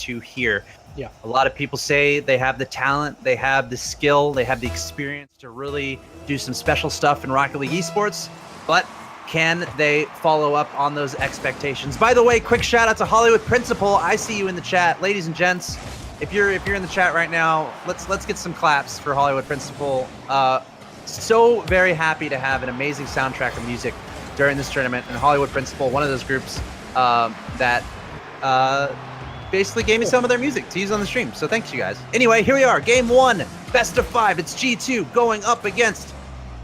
G2 here. Yeah. A lot of people say they have the talent, they have the skill, they have the experience to really do some special stuff in Rocket League esports, but can they follow up on those expectations? By the way, quick shout out to Hollywood Principal. I see you in the chat, ladies and gents. If you're in the chat right now, let's get some claps for Hollywood Principal. So very happy to have an amazing soundtrack of music during this tournament, and Hollywood Principal, one of those groups that basically gave me some of their music to use on the stream. So thanks, you guys. Anyway, here we are, game 1, best of 5. It's G2 going up against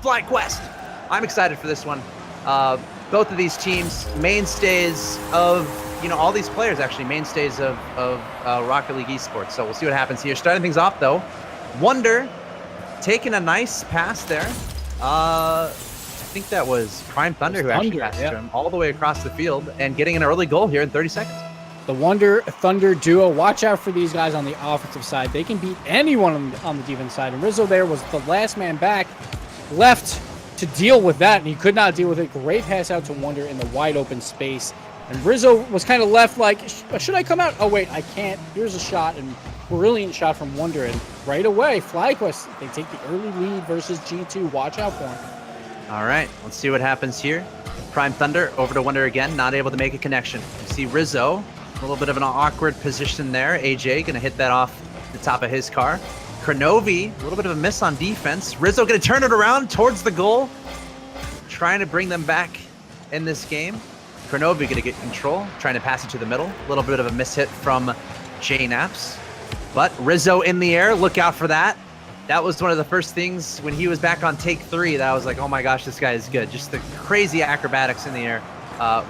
Flyquest. I'm excited for this one. Both of these teams, mainstays of, all these players actually, mainstays of Rocket League esports. So we'll see what happens here. Starting things off though, Wonder taking a nice pass there. I think that was Prime Thunder who actually passed to him all the way across the field and getting an early goal here in 30 seconds. The Wonder Thunder duo, watch out for these guys on the offensive side. They can beat anyone on the defense side. And Rizzo there was the last man back, left to deal with that, and he could not deal with it. Great pass out to Wonder in the wide open space. And Rizzo was kind of left like, should I come out? Oh, wait, I can't. Here's a shot, and brilliant shot from Wonder. And right away, Flyquest, they take the early lead versus G2. Watch out for him. All right, let's see what happens here. Prime Thunder over to Wonder again, not able to make a connection. You see Rizzo, a little bit of an awkward position there. AJ gonna hit that off the top of his car. Kronovi, a little bit of a miss on defense. Rizzo gonna turn it around towards the goal, trying to bring them back in this game. Kronovi gonna get control, trying to pass it to the middle. A little bit of a miss hit from J-Naps. But Rizzo in the air, look out for that. That was one of the first things when he was back on take 3 that I was like, oh my gosh, this guy is good. Just the crazy acrobatics in the air.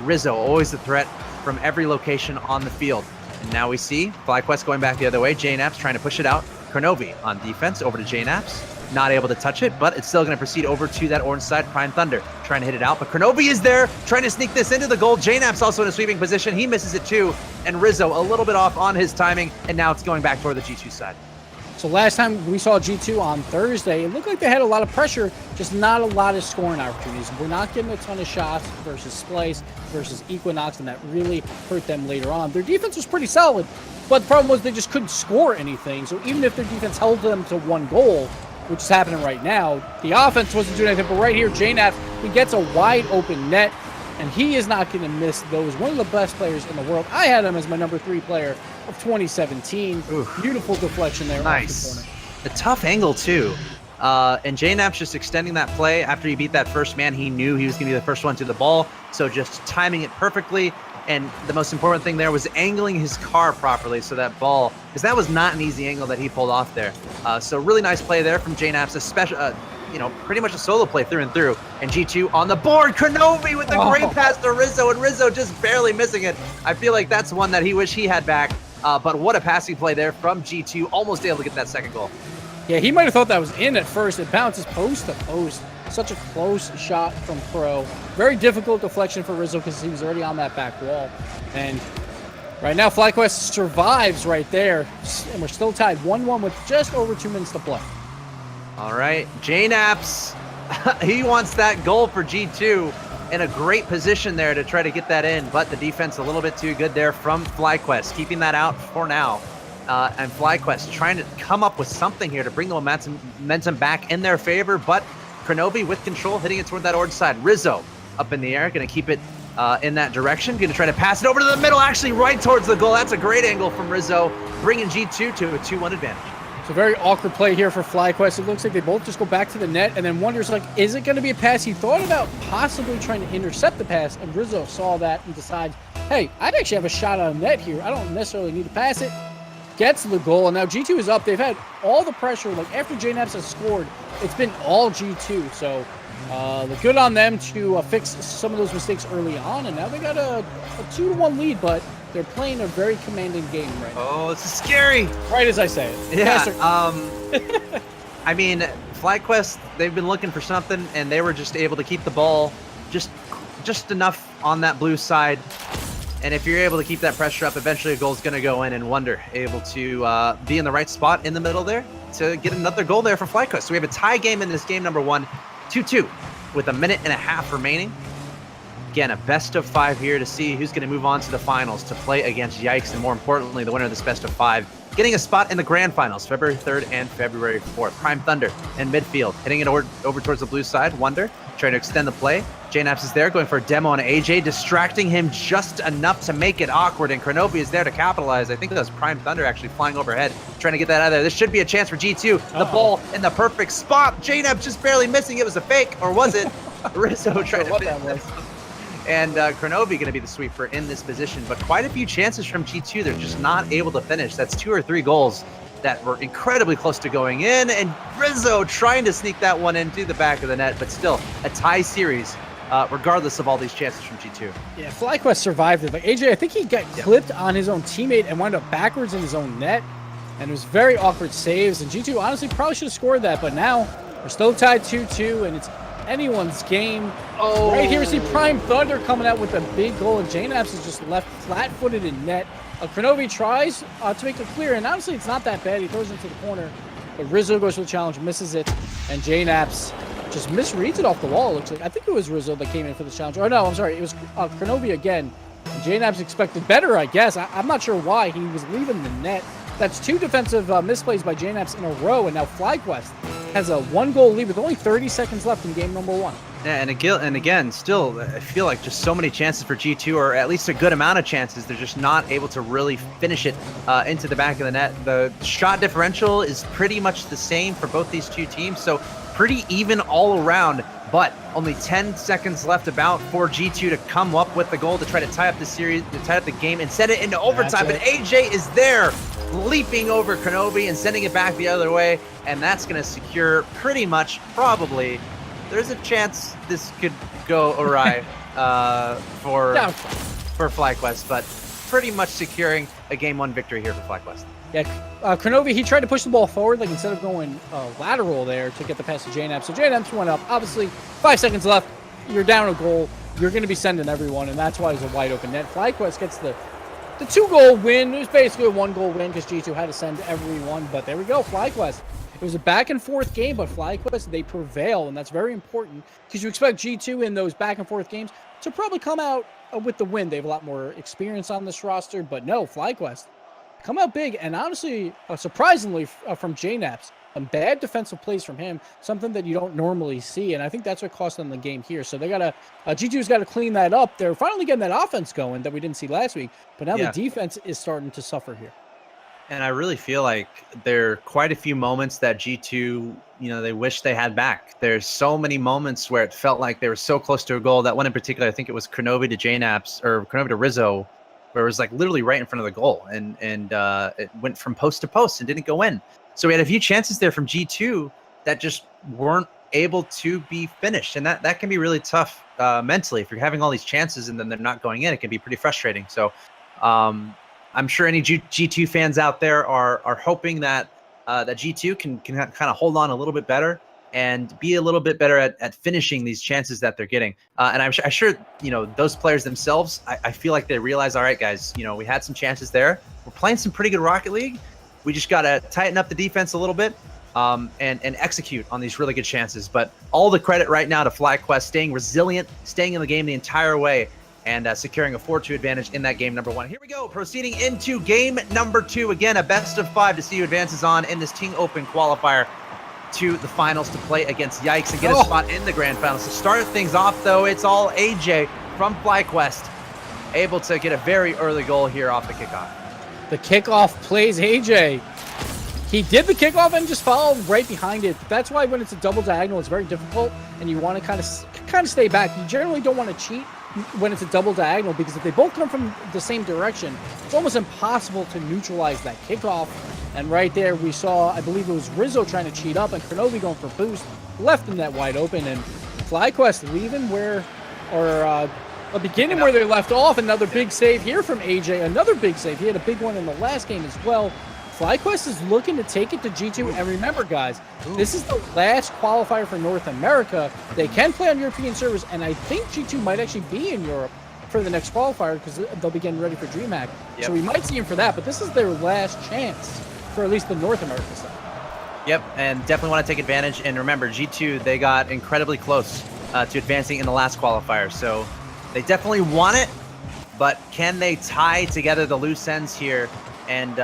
Rizzo, always a threat from every location on the field. And now we see Flyquest going back the other way. J-Naps trying to push it out. Kronovi on defense over to J-Naps. Not able to touch it, but it's still going to proceed over to that orange side. Prime Thunder trying to hit it out, but Kronovi is there trying to sneak this into the goal. J-Naps also in a sweeping position. He misses it too. And Rizzo a little bit off on his timing, and now it's going back toward the G2 side. So last time we saw G2 on Thursday, it looked like they had a lot of pressure, just not a lot of scoring opportunities. We're not getting a ton of shots versus Splice versus Equinox, and that really hurt them later on. Their defense was pretty solid, but the problem was they just couldn't score anything. So even if their defense held them to 1 goal, which is happening right now, the offense wasn't doing anything. But right here, J-Naps, he gets a wide open net, and he is not going to miss those. One of the best players in the world. I had him as my number 3 player of 2017. Oof. Beautiful deflection there. Nice. A tough angle too. And J-Naps just extending that play after he beat that first man. He knew he was going to be the first one to the ball, so just timing it perfectly. And the most important thing there was angling his car properly so that ball, because that was not an easy angle that he pulled off there. So really nice play there from J-Naps, especially, pretty much a solo play through and through. And G2 on the board. Kronovi with a great pass to Rizzo, and Rizzo just barely missing it. I feel like that's one that he wish he had back. But what a passing play there from G2, almost able to get that second goal. Yeah, he might have thought that was in at first. It bounces post to post. Such a close shot from Pro. Very difficult deflection for Rizzo because he was already on that back wall. And right now, Flyquest survives right there. And we're still tied 1-1 with just over 2 minutes to play. All right, J-Naps, he wants that goal for G2 in a great position there to try to get that in, but the defense a little bit too good there from Flyquest, keeping that out for now. And Flyquest trying to come up with something here to bring the momentum back in their favor, but Kronovi with control, hitting it toward that orange side. Rizzo up in the air, going to keep it in that direction, going to try to pass it over to the middle, actually right towards the goal. That's a great angle from Rizzo, bringing G2 to a 2-1 advantage. It's a very awkward play here for Flyquest. It looks like they both just go back to the net, and then Wonder's like, is it going to be a pass? He thought about possibly trying to intercept the pass, and Rizzo saw that and decides, hey, I'd actually have a shot on net here. I don't necessarily need to pass it. Gets the goal, and now G2 is up. They've had all the pressure. Like, after J-Naps has scored, it's been all G2. So, good on them to fix some of those mistakes early on, and now they got a 2-1 lead, but they're playing a very commanding game right now. Oh, this is scary. Right as I say it. Yeah. I mean, Flyquest, they've been looking for something, and they were just able to keep the ball just enough on that blue side. And if you're able to keep that pressure up, eventually a goal's going to go in, and Wonder able to be in the right spot in the middle there to get another goal there for Flyquest. So we have a tie game in this game number 1, 2-2, with a minute and a half remaining. Again, a best of 5 here to see who's going to move on to the finals to play against Yikes, and more importantly, the winner of this best of 5, getting a spot in the grand finals, February 3rd and February 4th. Prime Thunder in midfield, hitting it over towards the blue side. Wonder trying to extend the play. JNaps is there, going for a demo on AJ, distracting him just enough to make it awkward, and Kronovi is there to capitalize. I think that was Prime Thunder actually flying overhead, trying to get that out of there. This should be a chance for G2. The ball in the perfect spot. JNaps just barely missing. It was a fake, or was it? Rizzo trying to finish. And Kronovi going to be the sweeper in this position, but quite a few chances from G2. They're just not able to finish. That's 2 or 3 goals that were incredibly close to going in, and Rizzo trying to sneak that one into the back of the net, but still a tie series, regardless of all these chances from G2. Yeah, Flyquest survived it. Like AJ, I think he got clipped on his own teammate and wound up backwards in his own net, and it was very awkward saves, and G2 honestly probably should have scored that, but now we're still tied 2-2, and it's anyone's game. Oh, right here, see Prime Thunder coming out with a big goal, and JNaps is just left flat-footed in net. Kronovi tries to make it clear, and honestly, it's not that bad. He throws it into the corner, but Rizzo goes for the challenge, misses it, and JNaps just misreads it off the wall. It looks like, I think it was Rizzo that came in for the challenge. Oh no, I'm sorry, it was Kronovi again. And JNaps expected better, I guess. I'm not sure why. He was leaving the net. That's 2 defensive misplays by JNaps in a row, and now Flyquest has a 1-goal lead with only 30 seconds left in game number 1. Yeah, and again, still, I feel like just so many chances for G2, or at least a good amount of chances. They're just not able to really finish it into the back of the net. The shot differential is pretty much the same for both these 2 teams, so pretty even all around, but only 10 seconds left about for G2 to come up with the goal to try to tie up the series, to tie up the game and send it into overtime. But AJ is there, leaping over Kronovi and sending it back the other way, and that's going to secure pretty much, probably, there's a chance this could go awry for Flyquest, but pretty much securing a game 1 victory here for Flyquest. Yeah, Kronovi, he tried to push the ball forward, like instead of going lateral there to get the pass to JNaps. So JNaps went up. Obviously, 5 seconds left. You're down a goal. You're going to be sending everyone, and that's why it's a wide open net. Flyquest gets the 2-goal win. It was basically a 1-goal win because G2 had to send everyone, but there we go, Flyquest. It was a back-and-forth game, but Flyquest, they prevail, and that's very important because you expect G2 in those back-and-forth games to probably come out with the win. They have a lot more experience on this roster, but no, Flyquest come out big, and honestly, surprisingly from JNaps, some bad defensive plays from him, something that you don't normally see, and I think that's what cost them the game here. So they gotta, G2's got to clean that up. They're finally getting that offense going that we didn't see last week, but now the defense is starting to suffer here. And I really feel like there are quite a few moments that G2, they wish they had back. There's so many moments where it felt like they were so close to a goal. That one in particular, I think it was Kronovi to JNaps, or Kronovi to Rizzo, where it was like literally right in front of the goal, and it went from post to post and didn't go in. So we had a few chances there from G2 that just weren't able to be finished, and that can be really tough mentally. If you're having all these chances and then they're not going in, it can be pretty frustrating. So I'm sure any G2 fans out there are hoping that that G2 can kind of hold on a little bit better and be a little bit better at finishing these chances that they're getting. And I'm sure, those players themselves, I feel like they realize, all right, guys, we had some chances there. We're playing some pretty good Rocket League. We just got to tighten up the defense a little bit and execute on these really good chances. But all the credit right now to Flyquest, staying resilient, staying in the game the entire way, and securing a 4-2 advantage in that game number 1. Here we go, proceeding into game number 2. Again, a best of 5 to see who advances on in this Ting Open qualifier to the finals to play against Yikes and get a spot in the grand finals. To start things off, though, it's all AJ from Flyquest, able to get a very early goal here off the kickoff. The kickoff plays AJ. He did the kickoff and just followed right behind it. That's why when it's a double diagonal, it's very difficult, and you want to kind of stay back. You generally don't want to cheat when it's a double diagonal, because if they both come from the same direction, it's almost impossible to neutralize that kickoff. And right there we saw, I believe it was Rizzo trying to cheat up, and Kronovi going for boost, left the net wide open, and Flyquest leaving beginning where they left off. Another big save here from AJ, another big save. He had a big one in the last game as well. Flyquest is looking to take it to G2, and remember, guys, this is the last qualifier for North America. They can play on European servers, and I think G2 might actually be in Europe for the next qualifier because they'll be getting ready for DreamHack. So we might see him for that, but this is their last chance for at least the North America side. Yep, and definitely want to take advantage. And remember, G2, they got incredibly close to advancing in the last qualifier. So They definitely want it, but can they tie together the loose ends here and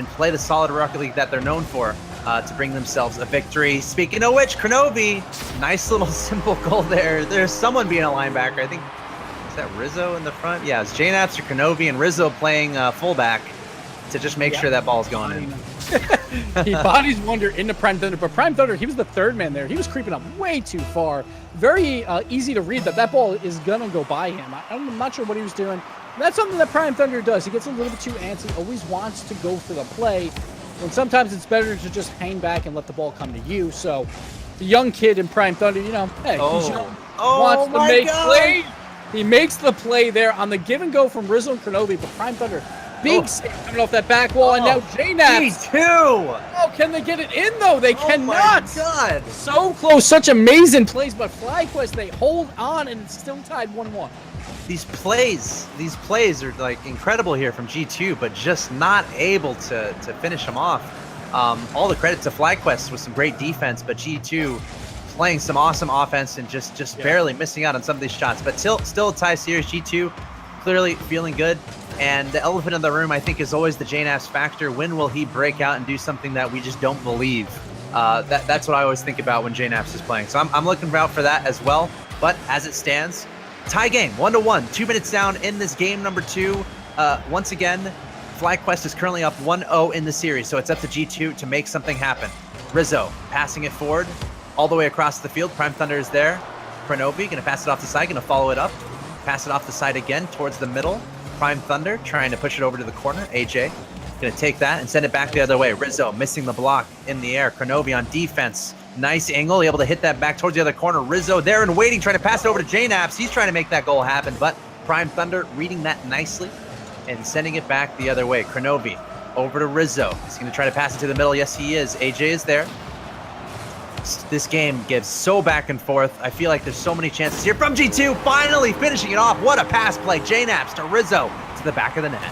play the solid Rocket League that they're known for to bring themselves a victory? Speaking of which, Kronovi, nice little simple goal there. There's someone being a linebacker. I think, is that Rizzo in the front? Yeah, it's Jnaps or Kronovi and Rizzo playing fullback to just make sure that ball's going in. He bodies Wonder into Prime Thunder, but Prime Thunder, he was the third man there. He was creeping up way too far. Very easy to read that ball is going to go by him. I'm not sure what he was doing. That's something that Prime Thunder does. He gets a little bit too antsy, always wants to go for the play, when sometimes it's better to just hang back and let the ball come to you. So the young kid in Prime Thunder, you know, hey, he's young, wants to make plays. He makes the play there on the give and go from Rizzo and Kronovi, but Prime Thunder, big save coming off that back wall, and now Jnaps. G2! Oh, can they get it in, though? They cannot. My God. So close, such amazing plays, but Flyquest, they hold on, and it's still tied 1-1. These plays are like incredible here from G2, but just not able to finish them off. All the credit to Flyquest with some great defense, but G2 playing some awesome offense and just barely missing out on some of these shots. But still a tie series. G2 clearly feeling good. And the elephant in the room, I think, is always the Jnaps factor. When will he break out and do something that we just don't believe? That's what I always think about when Jnaps is playing. So I'm looking out for that as well. But as it stands, tie game, 1-1, 2 minutes down in this game number 2. Once again, Flyquest is currently up 1-0 in the series, so it's up to G2 to make something happen. Rizzo passing it forward all the way across the field. Prime Thunder is there. Kronovi going to pass it off the side, going to follow it up. Pass it off the side again towards the middle. Prime Thunder trying to push it over to the corner. AJ going to take that and send it back the other way. Rizzo missing the block in the air. Kronovi on defense. Nice angle, able to hit that back towards the other corner. Rizzo there and waiting, trying to pass it over to Jnaps. He's trying to make that goal happen, but Prime Thunder reading that nicely and sending it back the other way. Kronovi over to Rizzo. He's going to try to pass it to the middle. Yes, he is. AJ is there. This game gives so back and forth. I feel like there's so many chances here from G2, finally finishing it off. What a pass play. Jnaps to Rizzo to the back of the net.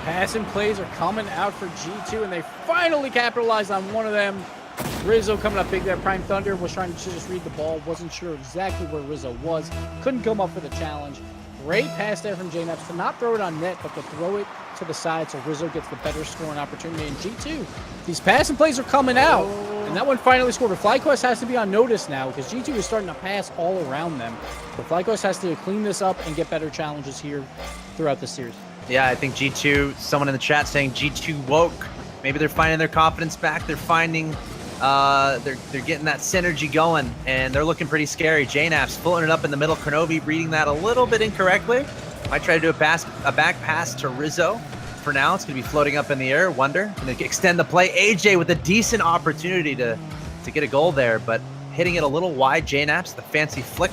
Passing plays are coming out for G2, and they finally capitalize on one of them. Rizzo coming up big there. Prime Thunder was trying to just read the ball. Wasn't sure exactly where Rizzo was. Couldn't come up for the challenge. Great pass there from Jnaps to not throw it on net, but to throw it to the side so Rizzo gets the better scoring opportunity. And G2, these passing plays are coming out. And that one finally scored. But Flyquest has to be on notice now because G2 is starting to pass all around them. But Flyquest has to clean this up and get better challenges here throughout the series. Yeah, I think G2, someone in the chat saying G2 woke. Maybe they're finding their confidence back. They're finding, they're getting that synergy going, and they're looking pretty scary. Jnaps pulling it up in the middle. Kronovi reading that a little bit incorrectly. Might try to do a back pass to Rizzo. For now, it's going to be floating up in the air. Wonder going to extend the play. AJ with a decent opportunity to get a goal there, but hitting it a little wide. Jnaps, the fancy flick,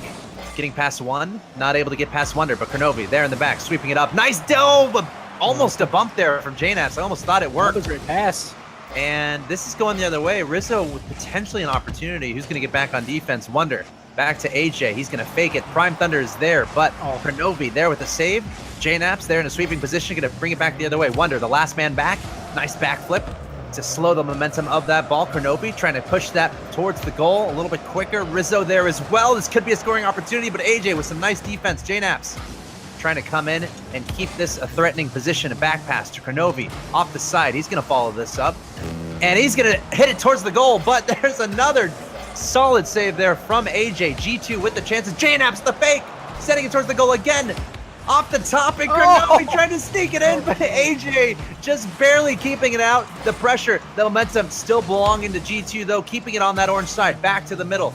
getting past one. Not able to get past Wonder, but Kronovi there in the back, sweeping it up. Nice dove! Almost a bump there from Jnaps. I almost thought it worked. Another great pass. And this is going the other way. Rizzo with potentially an opportunity. Who's going to get back on defense? Wonder. Back to AJ. He's going to fake it. Prime Thunder is there, but Kronovi there with the save. Jnaps there in a sweeping position. Going to bring it back the other way. Wonder, the last man back. Nice back flip to slow the momentum of that ball. Kronovi trying to push that towards the goal a little bit quicker. Rizzo there as well. This could be a scoring opportunity, but AJ with some nice defense. Jnaps trying to come in and keep this a threatening position. A back pass to Kronovi off the side. He's going to follow this up, and he's going to hit it towards the goal, but there's another solid save there from AJ. G2 with the chances. Jnaps the fake, setting it towards the goal again. Off the top, and Kronovi trying to sneak it in, but AJ just barely keeping it out. The pressure, the momentum still belonging to G2, though, keeping it on that orange side. Back to the middle.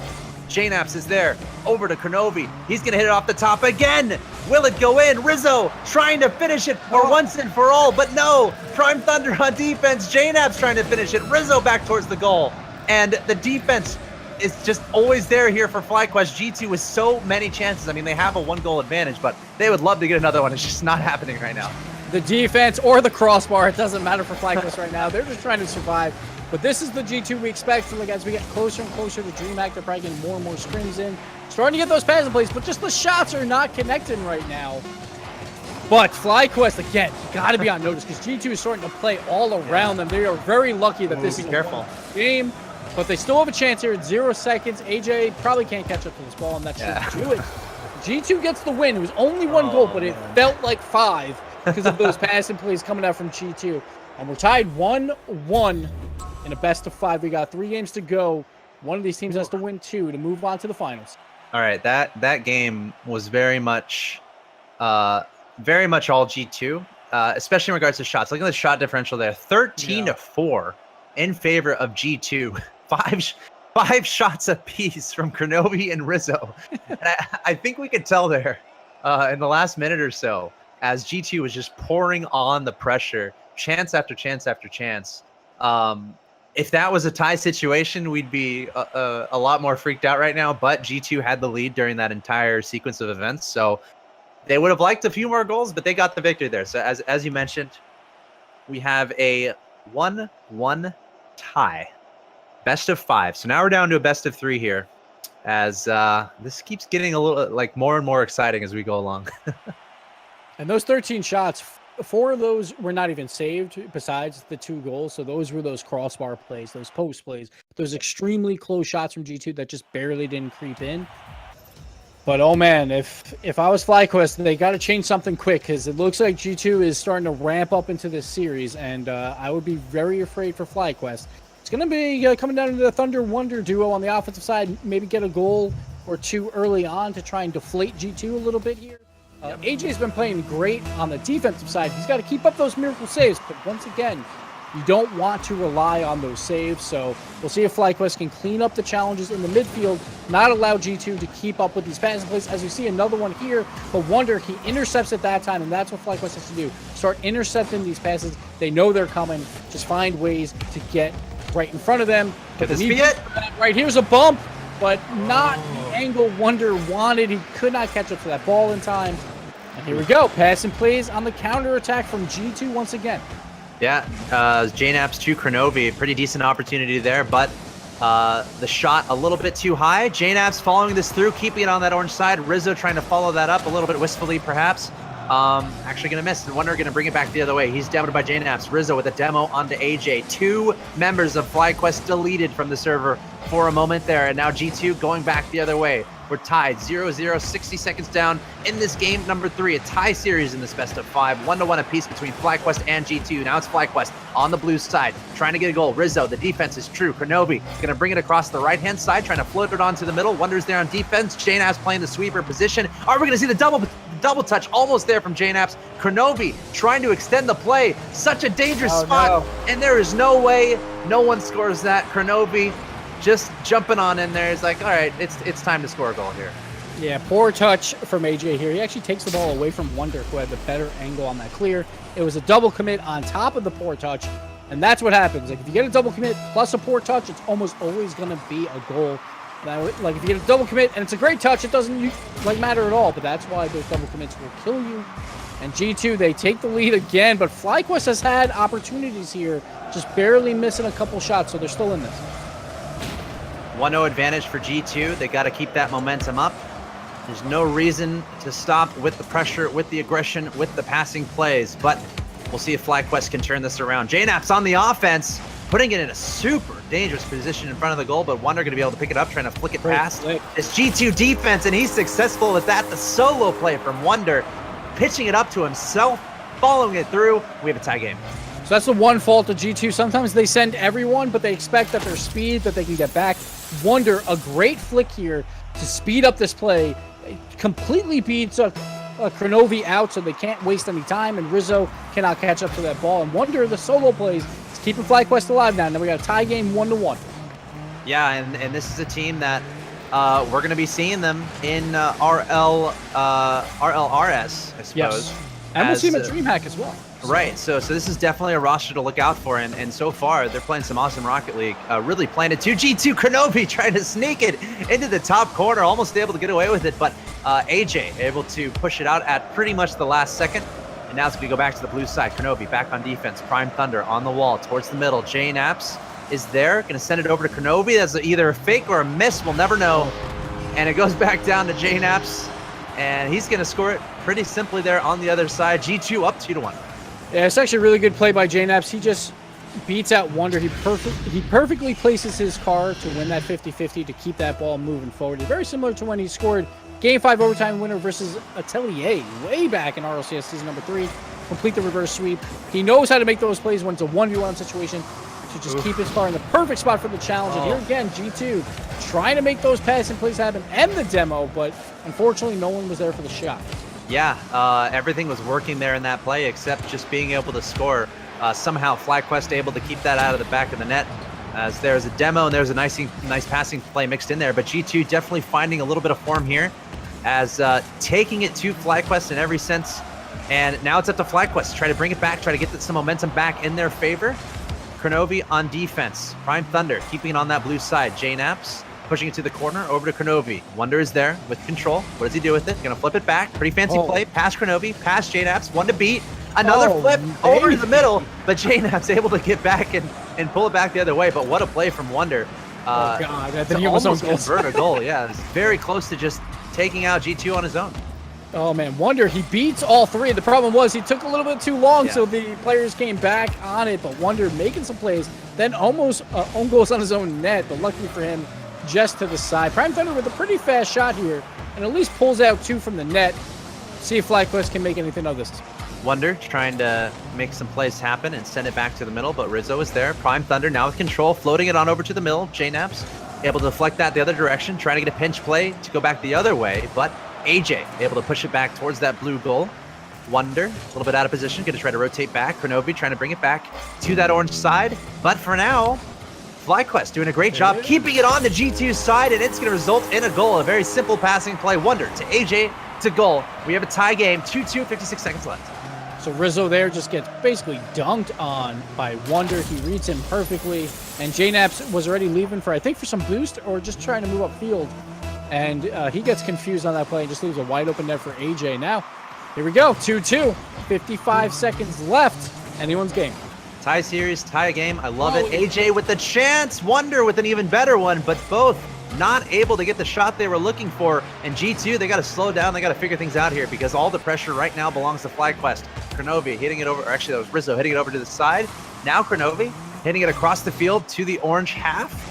Jnaps is there, over to Kronovi. He's going to hit it off the top again. Will it go in? Rizzo trying to finish it for once and for all, but no. Prime Thunder on defense. Jnaps trying to finish it. Rizzo back towards the goal. And the defense is just always there here for Flyquest. G2 with so many chances. I mean, they have a 1-goal advantage, but they would love to get another one. It's just not happening right now. The defense or the crossbar, it doesn't matter for Flyquest right now. They're just trying to survive. But this is the G2 we expect. So, like, as we get closer and closer to DreamHack, they're probably getting more and more screens in. Starting to get those passing plays, but just the shots are not connecting right now. But Flyquest, again, got to be on notice because G2 is starting to play all around them. They are very lucky that this is a game. But they still have a chance here at 0 seconds. AJ probably can't catch up to this ball, and that should do it. G2 gets the win. It was only one goal, but it felt like 5 because of those passing plays coming out from G2. And we're tied 1-1 in a best of 5. We got 3 games to go. One of these teams has to win 2 to move on to the finals. All right, that game was very much all G2, especially in regards to shots. Look at the shot differential there, 13-4 in favor of G2. Five shots apiece from Kronovi and Rizzo. And I think we could tell there in the last minute or so, as G2 was just pouring on the pressure, chance after chance after chance. If that was a tie situation, we'd be a lot more freaked out right now. But G2 had the lead during that entire sequence of events, so they would have liked a few more goals, but they got the victory there. So as you mentioned, we have a 1-1 tie. Best of 5. So now we're down to a best of 3 here, as this keeps getting a little like more and more exciting as we go along. And those 13 shots, 4 of those were not even saved besides the 2 goals. So those were those crossbar plays, those post plays, those extremely close shots from G2 that just barely didn't creep in. But oh man, if I was Flyquest, they got to change something quick, because it looks like G2 is starting to ramp up into this series, and I would be very afraid for Flyquest. It's going to be coming down to the Thunder Wonder duo on the offensive side. Maybe get a goal or 2 early on to try and deflate G2 a little bit here. AJ's been playing great on the defensive side. He's got to keep up those miracle saves, but once again, you don't want to rely on those saves. So we'll see if Flyquest can clean up the challenges in the midfield, not allow G2 to keep up with these passing plays. As we see another one here, but Wonder, he intercepts at that time, and that's what Flyquest has to do. Start intercepting these passes. They know they're coming. Just find ways to get right in front of them. Could this be it? Right, here's a bump, but not the angle Wonder wanted. He could not catch up to that ball in time. And here we go. Passing plays on the counter attack from G2 once again. Yeah, JNAP's to Kronovi, pretty decent opportunity there, but the shot a little bit too high. JNAP's following this through, keeping it on that orange side. Rizzo trying to follow that up a little bit wistfully, perhaps. Actually going to miss, and Wonder going to bring it back the other way. He's demoed by JNAP's. Rizzo with a demo onto AJ. 2 members of Flyquest deleted from the server for a moment there, and now G2 going back the other way. We're tied 0-0, 60 seconds down in this game number 3, a tie series in this best of 5, 1-1 apiece between Flyquest and G2. Now it's Flyquest on the blue side, trying to get a goal. Rizzo, the defense is true. Kronovi gonna bring it across the right-hand side, trying to float it onto the middle. Wonder's there on defense. JNAP's playing the sweeper position. Are we gonna see the double touch almost there from JNAP's? Kronovi trying to extend the play. Such a dangerous spot, and there is no way no one scores that. Kronovi just jumping on in there. He's like, all right, it's time to score a goal here. Yeah, poor touch from AJ here. He actually takes the ball away from Wonder, who had the better angle on that clear. It was a double commit on top of the poor touch, and that's what happens. Like, if you get a double commit plus a poor touch, it's almost always going to be a goal. Now, like, if you get a double commit and it's a great touch, it doesn't matter at all, but that's why those double commits will kill you. And G2, they take the lead again, but Flyquest has had opportunities here, just barely missing a couple shots, so they're still in this. 1-0 advantage for G2. They got to keep that momentum up. There's no reason to stop with the pressure, with the aggression, with the passing plays, but we'll see if Flyquest can turn this around. JNAP's on the offense, putting it in a super dangerous position in front of the goal, but Wonder going to be able to pick it up, trying to flick it past this G2 defense, and he's successful with that. The solo play from Wonder, pitching it up to himself, following it through. We have a tie game. So that's the one fault of G2. Sometimes they send everyone, but they expect that their speed, that they can get back. Wonder, a great flick here to speed up this play. It completely beats Kronovi out, so they can't waste any time, and Rizzo cannot catch up to that ball. And Wonder, the solo plays, is keeping Flyquest alive now. Now we got a tie game 1-1. Yeah, and this is a team that we're going to be seeing them in RLRS, I suppose. Yes. And we'll see them at DreamHack as well. Right, so this is definitely a roster to look out for, and so far they're playing some awesome Rocket League. Really playing it to G2. Kronovi trying to sneak it into the top corner, almost able to get away with it, but AJ able to push it out at pretty much the last second. And now it's going to go back to the blue side. Kronovi back on defense. Prime Thunder on the wall towards the middle. JNAPS is there, going to send it over to Kronovi. That's either a fake or a miss, we'll never know. And it goes back down to JNAPS, and he's going to score it pretty simply there on the other side. G2 up 2-1. Yeah, it's actually a really good play by JNAPS. He just beats out Wonder. He perfectly places his car to win that 50-50 to keep that ball moving forward. It's very similar to when he scored Game 5 overtime winner versus Atelier way back in RLCS season number 3. Complete the reverse sweep. He knows how to make those plays when it's a 1v1 situation to just keep his car in the perfect spot for the challenge. And here again, G2 trying to make those passing plays happen and the demo, but unfortunately no one was there for the shot. Yeah, everything was working there in that play except just being able to score. Somehow Flyquest able to keep that out of the back of the net, as there's a demo and there's a nice passing play mixed in there. But G2 definitely finding a little bit of form here, as taking it to Flyquest in every sense. And now it's up to Flyquest to try to bring it back, try to get some momentum back in their favor. Kronovi on defense. Prime Thunder keeping it on that blue side. JNaps pushing it to the corner, over to Kronovi. Wonder is there with control. What does he do with it? Gonna flip it back. Pretty fancy play. Past Kronovi, past JNaps. One to beat. Another flip over to the middle, but JNaps able to get back and pull it back the other way. But what a play from Wonder. Oh God, I think he almost convert a goal. Yeah, it's very close to just taking out G2 on his own. Oh man, Wonder, he beats all three. The problem was he took a little bit too long, so the players came back on it, but Wonder making some plays, then almost own goals on his own net, but luckily for him, just to the side. Prime Thunder with a pretty fast shot here, and at least pulls out 2 from the net. See if Flyquest can make anything of this. Wonder trying to make some plays happen and send it back to the middle, but Rizzo is there. Prime Thunder now with control, floating it on over to the middle. JNaps able to deflect that the other direction, trying to get a pinch play to go back the other way, but AJ able to push it back towards that blue goal. Wonder, a little bit out of position, going to try to rotate back. Kronovi trying to bring it back to that orange side, but for now, Flyquest doing a great job keeping it on the G2 side, and it's going to result in a goal. A very simple passing play. Wonder to AJ to goal. We have a tie game, 2-2, 56 seconds left. So Rizzo there just gets basically dunked on by Wonder. He reads him perfectly, and JNaps was already leaving for, I think, for some boost or just trying to move upfield. And he gets confused on that play and just leaves a wide open net for AJ. Now, here we go, 2-2, 55 seconds left. Anyone's game. Tie series, tie game. I love it. AJ with the chance. Wonder with an even better one, but both not able to get the shot they were looking for. And G2, they got to slow down. They got to figure things out here because all the pressure right now belongs to Flyquest. Kronovi hitting it over, or actually that was Rizzo hitting it over to the side. Now Kronovi hitting it across the field to the orange half.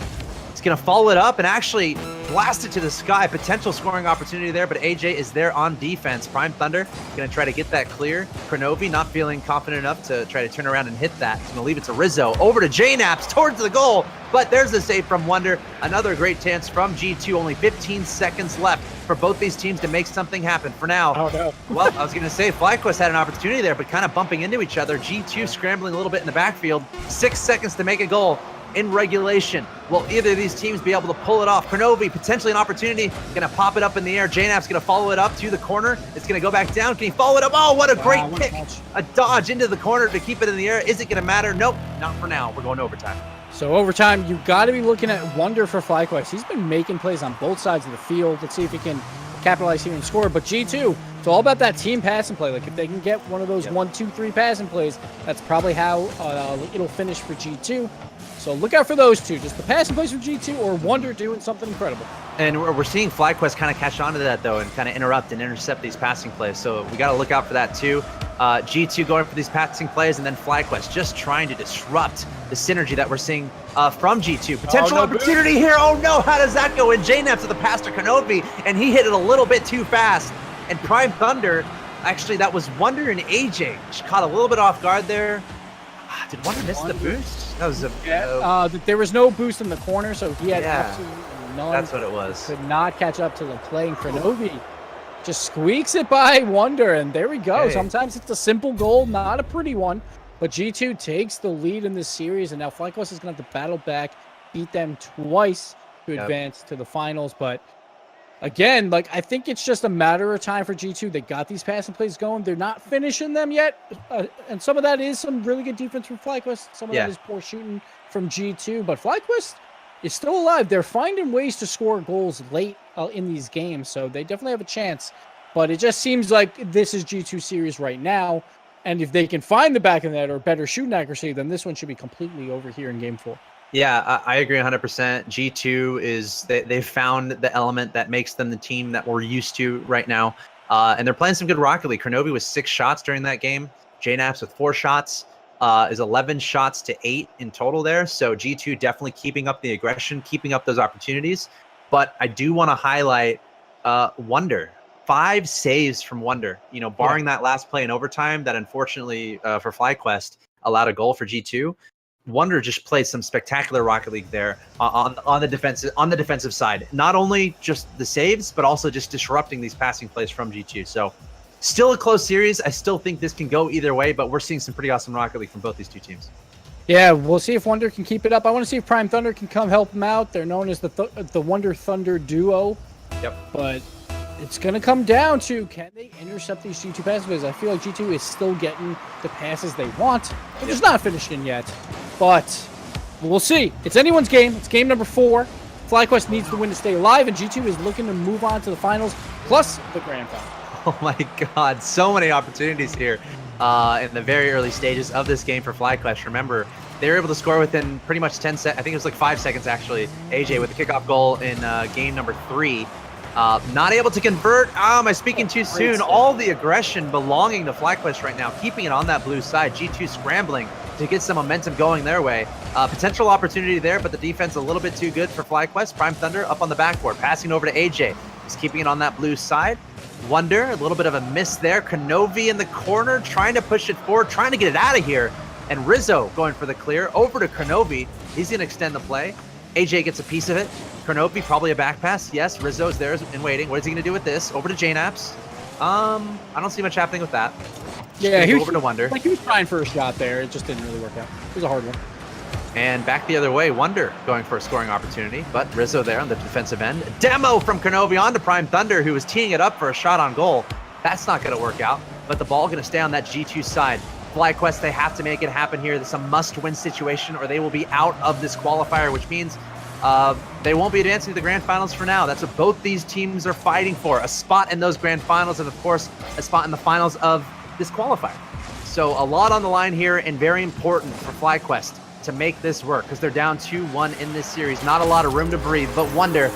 He's going to follow it up and actually blast it to the sky. Potential scoring opportunity there, but AJ is there on defense. Prime Thunder going to try to get that clear. Kronovi not feeling confident enough to try to turn around and hit that. He's going to leave it to Rizzo. Over to JNaps towards the goal, but there's the save from Wonder. Another great chance from G2. Only 15 seconds left for both these teams to make something happen. For now, well, I was going to say Flyquest had an opportunity there, but kind of bumping into each other. G2 scrambling a little bit in the backfield. 6 seconds to make a goal in regulation. Will either of these teams be able to pull it off? Kronovi, potentially an opportunity, gonna pop it up in the air. JNap's gonna follow it up to the corner. It's gonna go back down. Can he follow it up? Oh, what a great kick. A dodge into the corner to keep it in the air. Is it gonna matter? Nope, not for now. We're going to overtime. So overtime, you gotta be looking at Wonder for Flyquest. He's been making plays on both sides of the field. Let's see if he can capitalize here and score. But G2, it's all about that team passing play. Like if they can get one of those 1, 2, 3 passing plays, that's probably how it'll finish for G2. So look out for those two. Just the passing plays from G2 or Wonder doing something incredible. And we're seeing Flyquest kind of catch on to that, though, and kind of interrupt and intercept these passing plays. So we got to look out for that, too. G2 going for these passing plays, and then Flyquest just trying to disrupt the synergy that we're seeing from G2. Potential opportunity here. Oh, no. How does that go in? JNaps with the pass to Kronovi, and he hit it a little bit too fast. And Prime Thunder, actually, that was Wonder and AJ. She caught a little bit off guard there. Did Wonder miss the boost? That was there was no boost in the corner, so he had absolutely none. That's what it was. Could not catch up to the play, and Kronovi just squeaks it by Wonder, and there we go. Hey. Sometimes it's a simple goal, not a pretty one, but G2 takes the lead in this series, and now Flyquest is going to have to battle back, beat them twice to advance to the finals, but again, like I think it's just a matter of time for G2. They got these passing plays going. They're not finishing them yet. And some of that is some really good defense from Flyquest. Some of that is poor shooting from G2. But Flyquest is still alive. They're finding ways to score goals late in these games. So they definitely have a chance. But it just seems like this is G2 series right now. And if they can find the back of the net or better shooting accuracy, then this one should be completely over here in game 4. Yeah, I agree 100%. G2 is, they've found the element that makes them the team that we're used to right now. And they're playing some good Rocket League. Kronovi with 6 shots during that game. JNaps with 4 shots is 11 shots to 8 in total there. So G2 definitely keeping up the aggression, keeping up those opportunities. But I do want to highlight Wonder. 5 saves from Wonder. You know, barring that last play in overtime that unfortunately for Flyquest allowed a goal for G2. Wonder just played some spectacular Rocket League there on the defensive side. Not only just the saves, but also just disrupting these passing plays from G2. So still a close series. I still think this can go either way, but we're seeing some pretty awesome Rocket League from both these two teams. Yeah, we'll see if Wonder can keep it up. I want to see if Prime Thunder can come help them out. They're known as the Wonder Thunder duo. Yep. But it's going to come down to, can they intercept these G2 passes? Because I feel like G2 is still getting the passes they want. They're just not finishing yet. But we'll see. It's anyone's game. It's game number 4. Flyquest needs to win to stay alive, and G2 is looking to move on to the finals, plus the grand final. Oh my God, so many opportunities here in the very early stages of this game for Flyquest. Remember, they were able to score within pretty much 10 seconds. I think it was like 5 seconds, actually. AJ with the kickoff goal in game number 3. Not able to convert. Am I speaking too soon? All the aggression belonging to Flyquest right now, keeping it on that blue side. G2 scrambling to get some momentum going their way. Potential opportunity there, but the defense a little bit too good for Flyquest. Prime Thunder up on the backboard, passing over to AJ. He's keeping it on that blue side. Wonder, a little bit of a miss there. Kenovi in the corner, trying to push it forward, trying to get it out of here. And Rizzo going for the clear. Over to Kenovi. He's going to extend the play. AJ gets a piece of it. Kenobi, probably a back pass. Yes, Rizzo's there and waiting. What is he going to do with this? Over to JNaps. I don't see much happening with that. Yeah, he was over to Wonder. Like, he was trying for a shot there. It just didn't really work out. It was a hard one. And back the other way, Wonder going for a scoring opportunity, but Rizzo there on the defensive end. Demo from Kenobi onto Prime Thunder, who was teeing it up for a shot on goal. That's not going to work out, but the ball going to stay on that G2 side. Flyquest, they have to make it happen here. This is a must-win situation, or they will be out of this qualifier, which means they won't be advancing to the grand finals for now. That's what both these teams are fighting for, a spot in those grand finals, and of course, a spot in the finals of this qualifier. So a lot on the line here, and very important for Flyquest to make this work, because they're down 2-1 in this series. Not a lot of room to breathe, but Wonder,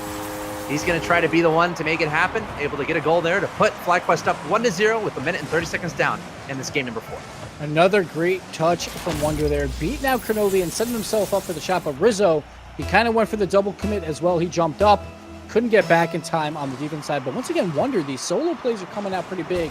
he's going to try to be the one to make it happen, able to get a goal there to put Flyquest up 1-0 with 1 minute and 30 seconds down in this game number 4. Another great touch from Wonder there, beating out Kenobi and setting himself up for the shot, but Rizzo, he kind of went for the double commit as well. He jumped up, couldn't get back in time on the defense side, but once again, Wonder, these solo plays are coming out pretty big.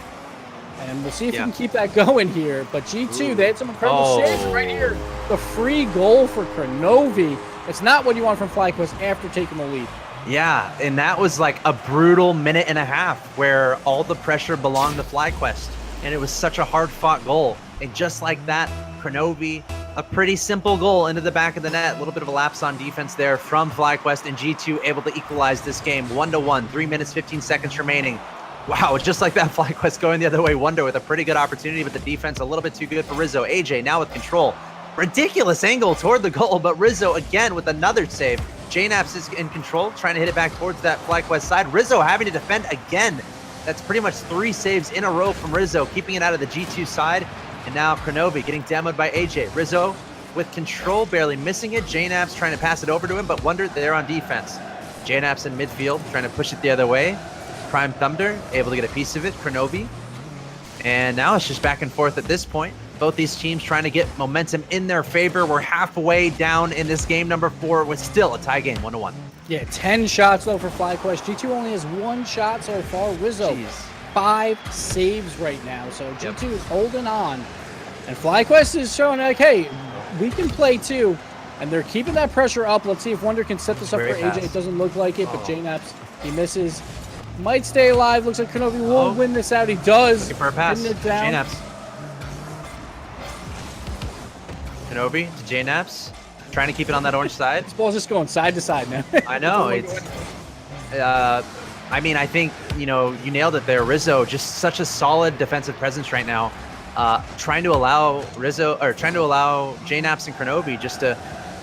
And we'll see if we can keep that going here. But G2, they had some incredible saves right here. The free goal for Kenobi. It's not what you want from Flyquest after taking the lead. Yeah, and that was like a brutal minute and a half where all the pressure belonged to Flyquest. And it was such a hard-fought goal. And just like that, Kenobi, a pretty simple goal into the back of the net. A little bit of a lapse on defense there from Flyquest, and G2 able to equalize this game 1-1, 3 minutes, 15 seconds remaining. Wow, just like that, Flyquest going the other way. Wonder with a pretty good opportunity, but the defense a little bit too good for Rizzo. AJ now with control. Ridiculous angle toward the goal, but Rizzo again with another save. JNaps is in control, trying to hit it back towards that Flyquest side. Rizzo having to defend again. That's pretty much 3 saves in a row from Rizzo, keeping it out of the G2 side. And now Kenobi getting demoed by AJ. Rizzo with control, barely missing it. JNaps trying to pass it over to him, but Wonder there on defense. JNaps in midfield, trying to push it the other way. Prime Thunder able to get a piece of it, Kenobi. And now it's just back and forth at this point. Both these teams trying to get momentum in their favor. We're halfway down in this game number 4 with still a tie game, 1-1. Yeah, 10 shots though for Flyquest. G2 only has 1 shot so far. Rizzo, 5 saves right now. So G2 is holding on. And Flyquest is showing like, hey, we can play too. And they're keeping that pressure up. Let's see if Wonder can set this up for AJ. It doesn't look like it, but JNaps, he misses. Might stay alive. Looks like Kenobi will win this out. He does. Looking for a pass. JNaps. Kenobi to JNaps. Trying to keep it on that orange side. This ball's just going side to side now. I know. It's. I mean, I think, you know, you nailed it there. Rizzo, just such a solid defensive presence right now. Trying to allow JNaps and Kenobi just to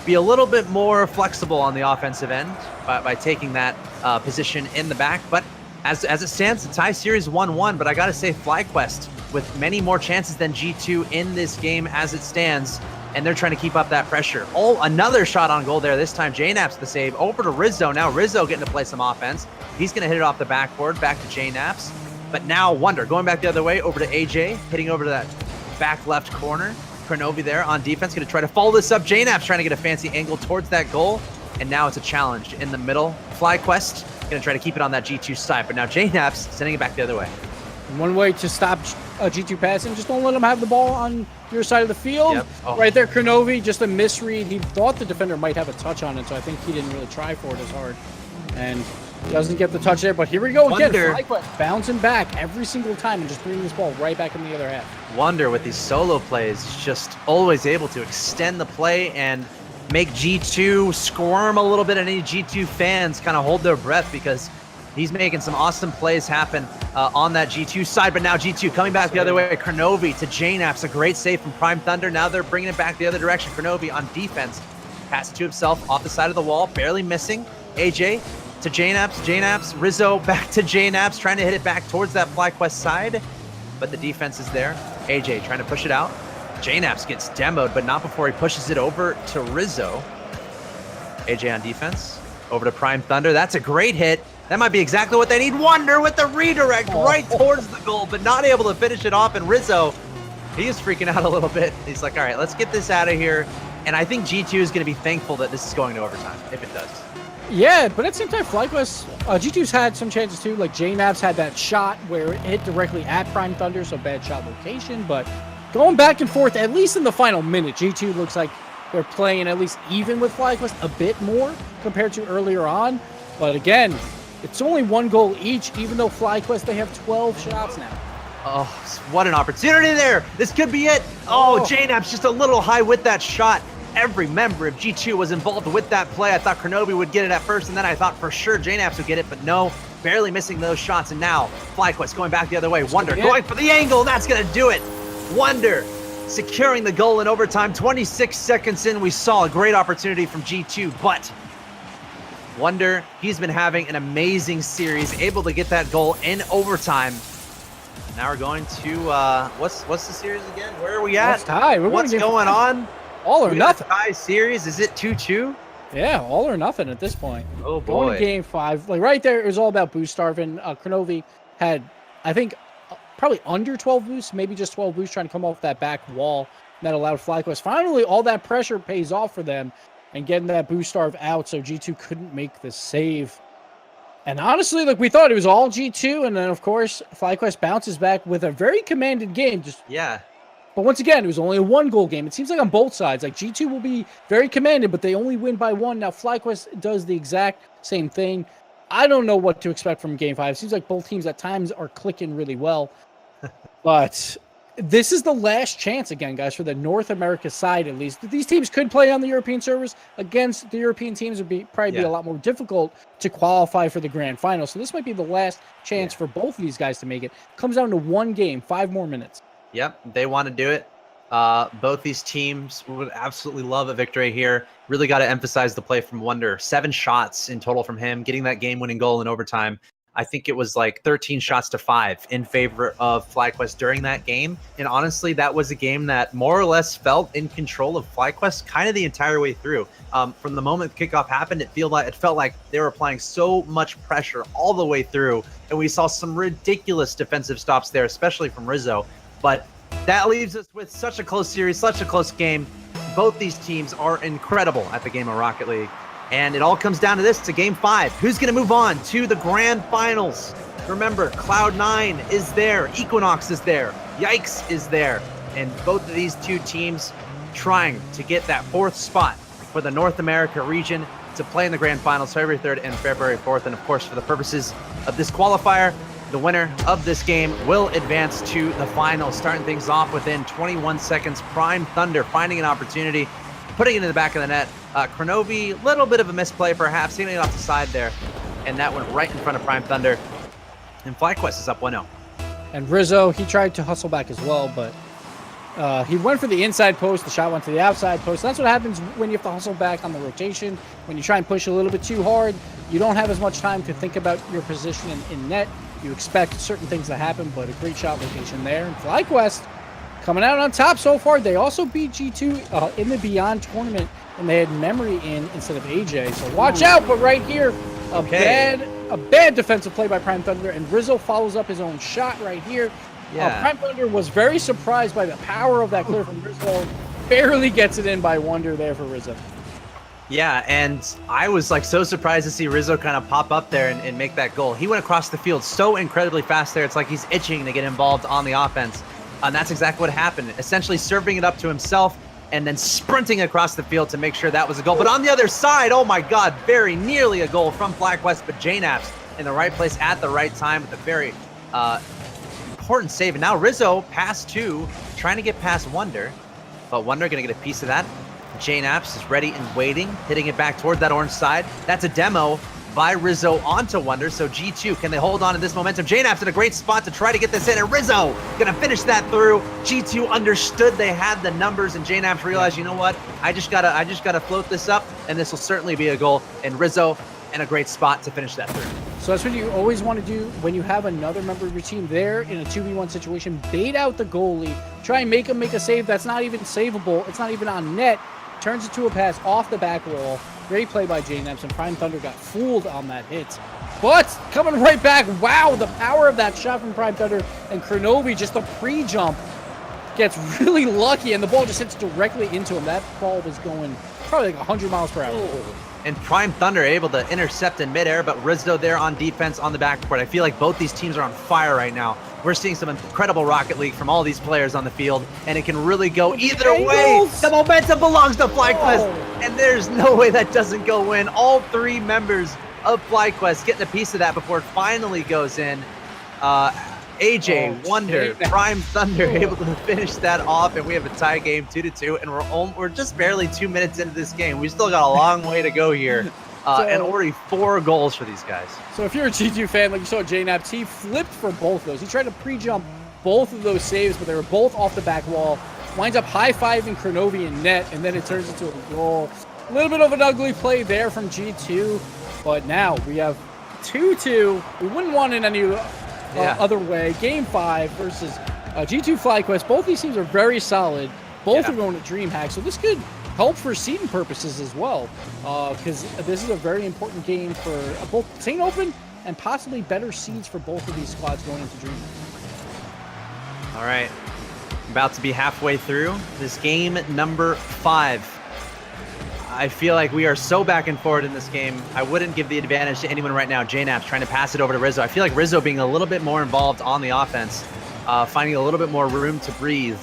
be a little bit more flexible on the offensive end by taking that position in the back. But as it stands, the tie series 1-1, but I got to say Flyquest with many more chances than G2 in this game as it stands, and they're trying to keep up that pressure. Another shot on goal there. This time JNaps the save. Over to Rizzo. Now Rizzo getting to play some offense. He's going to hit it off the backboard, back to JNaps. But now Wonder going back the other way, over to AJ, hitting over to that back left corner. Kenobi there on defense, going to try to follow this up. JNaps trying to get a fancy angle towards that goal, and now it's a challenge in the middle. Flyquest going to try to keep it on that G2 side. But now JNaps sending it back the other way. One way to stop G2 passing, just don't let them have the ball on your side of the field. Yep. Oh. Right there, Kronovi, just a misread. He thought the defender might have a touch on it, so I think he didn't really try for it as hard. And doesn't get the touch there, but here we go again. Flyquest bouncing back every single time and just bringing this ball right back in the other half. Wonder with these solo plays, just always able to extend the play and make G2 squirm a little bit, and any G2 fans kind of hold their breath because he's making some awesome plays happen on that G2 side. But now G2 coming back the other way. Kronovi to JNaps, a great save from Prime Thunder. Now they're bringing it back the other direction. Kronovi on defense, pass to himself off the side of the wall, barely missing. AJ to JNaps, Rizzo back to JNaps, trying to hit it back towards that Flyquest side, but the defense is there. AJ trying to push it out. JNaps gets demoed, but not before he pushes it over to Rizzo. AJ on defense, over to Prime Thunder. That's a great hit. That might be exactly what they need. Wonder with the redirect right towards the goal, but not able to finish it off. And Rizzo, he is freaking out a little bit. He's like, all right, let's get this out of here. And I think G2 is going to be thankful that this is going to overtime, if it does. Yeah, but at the same time, Flyquest, G2's had some chances too. Like JNaps had that shot where it hit directly at Prime Thunder, so bad shot location. But going back and forth, at least in the final minute, G2 looks like they're playing at least even with Flyquest a bit more compared to earlier on. But again, it's only 1 goal each, even though Flyquest, they have 12 shots now. Oh, what an opportunity there. This could be it. Oh, JNaps just a little high with that shot. Every member of G2 was involved with that play. I thought Kronovi would get it at first, and then I thought for sure JNaps would get it, but no, barely missing those shots. And now Flyquest going back the other way. Wonder going for the angle. That's going to do it. Wonder securing the goal in overtime. 26 seconds in, we saw a great opportunity from G2, but Wonder, he's been having an amazing series, able to get that goal in overtime. Now we're going to, what's the series again? Where are we at? It's tie. What's going on? All or nothing. Tie series. Is it 2-2? Yeah, all or nothing at this point. Oh, boy. Going to game 5. Like right there, it was all about boost starving. Kronovi had, I think, probably under 12 boosts, maybe just 12 boosts trying to come off that back wall. That allowed Flyquest. Finally, all that pressure pays off for them and getting that boost starve out, so G2 couldn't make the save. And honestly, like we thought it was all G2, and then of course Flyquest bounces back with a very commanded game. But once again, it was only a 1-goal game. It seems like on both sides, like G2 will be very commanded, but they only win by 1. Now Flyquest does the exact same thing. I don't know what to expect from Game 5. It seems like both teams at times are clicking really well, but this is the last chance again, guys, for the North America side at least. These teams could play on the European servers. Against the European teams, it would probably be a lot more difficult to qualify for the grand final. So this might be the last chance for both of these guys to make it. Comes down to 1 game, 5 more minutes. Yep, they want to do it. Both these teams would absolutely love a victory here. Really got to emphasize the play from Wonder. 7 shots in total from him, getting that game-winning goal in overtime. I think it was like 13 shots to 5 in favor of Flyquest during that game. And honestly, that was a game that more or less felt in control of Flyquest kind of the entire way through. From the moment the kickoff happened, it felt like they were applying so much pressure all the way through. And we saw some ridiculous defensive stops there, especially from Rizzo. But that leaves us with such a close series, such a close game. Both these teams are incredible at the game of Rocket League. And it all comes down to this, to Game 5. Who's going to move on to the grand finals? Remember, Cloud9 is there. Equinox is there. Yikes is there. And both of these two teams trying to get that 4th spot for the North America region to play in the grand finals February 3rd and February 4th. And of course, for the purposes of this qualifier, the winner of this game will advance to the finals. Starting things off within 21 seconds, Prime Thunder finding an opportunity, putting it in the back of the net. Kronovi, a little bit of a misplay perhaps, hitting it off the side there, and that went right in front of Prime Thunder. And Flyquest is up 1-0. And Rizzo, he tried to hustle back as well, but he went for the inside post. The shot went to the outside post. That's what happens when you have to hustle back on the rotation. When you try and push a little bit too hard, you don't have as much time to think about your position in net. You expect certain things to happen, but a great shot location there. And Flyquest coming out on top so far. They also beat G2 in the Beyond tournament, and they had Memory in instead of AJ. So watch out, but right here, a bad defensive play by Prime Thunder, and Rizzo follows up his own shot right here. Prime Thunder was very surprised by the power of that clear from Rizzo. Barely gets it in by Wonder there for Rizzo. Yeah, and I was like so surprised to see Rizzo kind of pop up there and make that goal. He went across the field so incredibly fast there. It's like he's itching to get involved on the offense. And that's exactly what happened. Essentially serving it up to himself and then sprinting across the field to make sure that was a goal. But on the other side, oh my God, very nearly a goal from Flyquest, but JNaps in the right place at the right time with a very important save. And now Rizzo pass two, trying to get past Wonder, but Wonder gonna get a piece of that. JNaps is ready and waiting, hitting it back toward that orange side. That's a demo by Rizzo onto Wonder. So G2, can they hold on to this momentum? JNaps in a great spot to try to get this in, and Rizzo gonna finish that through. G2 understood they had the numbers, and JNaps realized, you know what? I just gotta float this up, and this will certainly be a goal. And Rizzo in a great spot to finish that through. So that's what you always want to do when you have another member of your team there in a 2v1 situation. Bait out the goalie, try and make him make a save that's not even savable. It's not even on net. Turns it to a pass off the back wall. Great play by JNaps, and Prime Thunder got fooled on that hit. But coming right back, wow, the power of that shot from Prime Thunder, and Kronovi, just a pre-jump, gets really lucky, and the ball just hits directly into him. That ball was going probably like 100 miles per hour. Oh. And Prime Thunder able to intercept in midair, but Rizzo there on defense on the backcourt. I feel like both these teams are on fire right now. We're seeing some incredible Rocket League from all these players on the field, and it can really go either way. The momentum belongs to Flyquest, and there's no way that doesn't go in. All three members of Flyquest getting a piece of that before it finally goes in. AJ, Wonder, Prime Thunder able to finish that off, and we have a tie game 2-2, and we're just barely 2 minutes into this game. We still got a long way to go here. And already 4 goals for these guys. So if you're a G2 fan, like you saw JNaps, he flipped for both of those. He tried to pre-jump both of those saves, but they were both off the back wall. Winds up high-fiving Kronovi in net, and then it turns into a goal. A little bit of an ugly play there from G2, but now we have 2-2. We wouldn't want it any other way. Game 5 versus G2 Flyquest. Both these teams are very solid. Both are going to DreamHack, so this could help for seeding purposes as well, because this is a very important game for both St. Open and possibly better seeds for both of these squads going into DreamHack. All right, about to be halfway through this game number 5. I feel like we are so back and forth in this game. I wouldn't give the advantage to anyone right now. JNaps trying to pass it over to Rizzo. I feel like Rizzo being a little bit more involved on the offense, finding a little bit more room to breathe.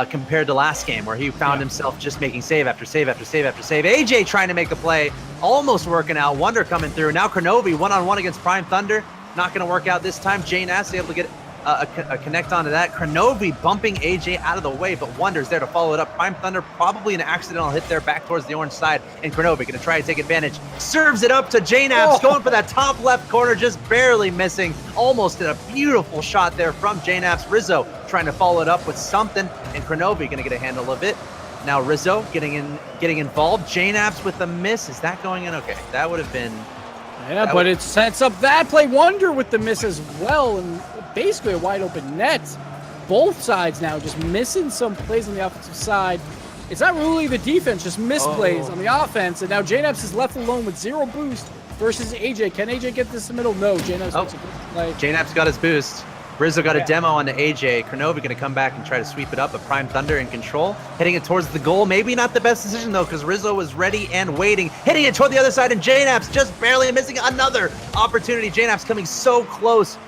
Compared to last game where he found himself just making save after save after save after save. AJ trying to make a play, almost working out. Wonder coming through. Now Kronovi one-on-one against Prime Thunder. Not going to work out this time. JNaps able to get a connect onto that. Kronovi bumping AJ out of the way, but Wonder's there to follow it up. Prime Thunder probably an accidental hit there back towards the orange side, and Kronovi going to try to take advantage. Serves it up to JNaps, going for that top left corner, just barely missing. Almost did a beautiful shot there from JNaps. Rizzo trying to follow it up with something, and Kronovi going to get a handle of it. Now Rizzo getting involved. JNaps with the miss. Is that going in? Okay, that would have been... Yeah, but it sets up that play. Wonder with the miss as well, and basically a wide open net. Both sides now just missing some plays on the offensive side. It's not really the defense, just misplays on the offense, and now JNaps is left alone with 0 boost versus AJ. Can AJ get this in the middle? No, JNaps JNaps got his boost. Rizzo got a demo on the AJ. Kronovi going to come back and try to sweep it up, but Prime Thunder in control. Hitting it towards the goal. Maybe not the best decision, though, because Rizzo was ready and waiting. Hitting it toward the other side, and JNaps just barely missing another opportunity. JNaps coming so close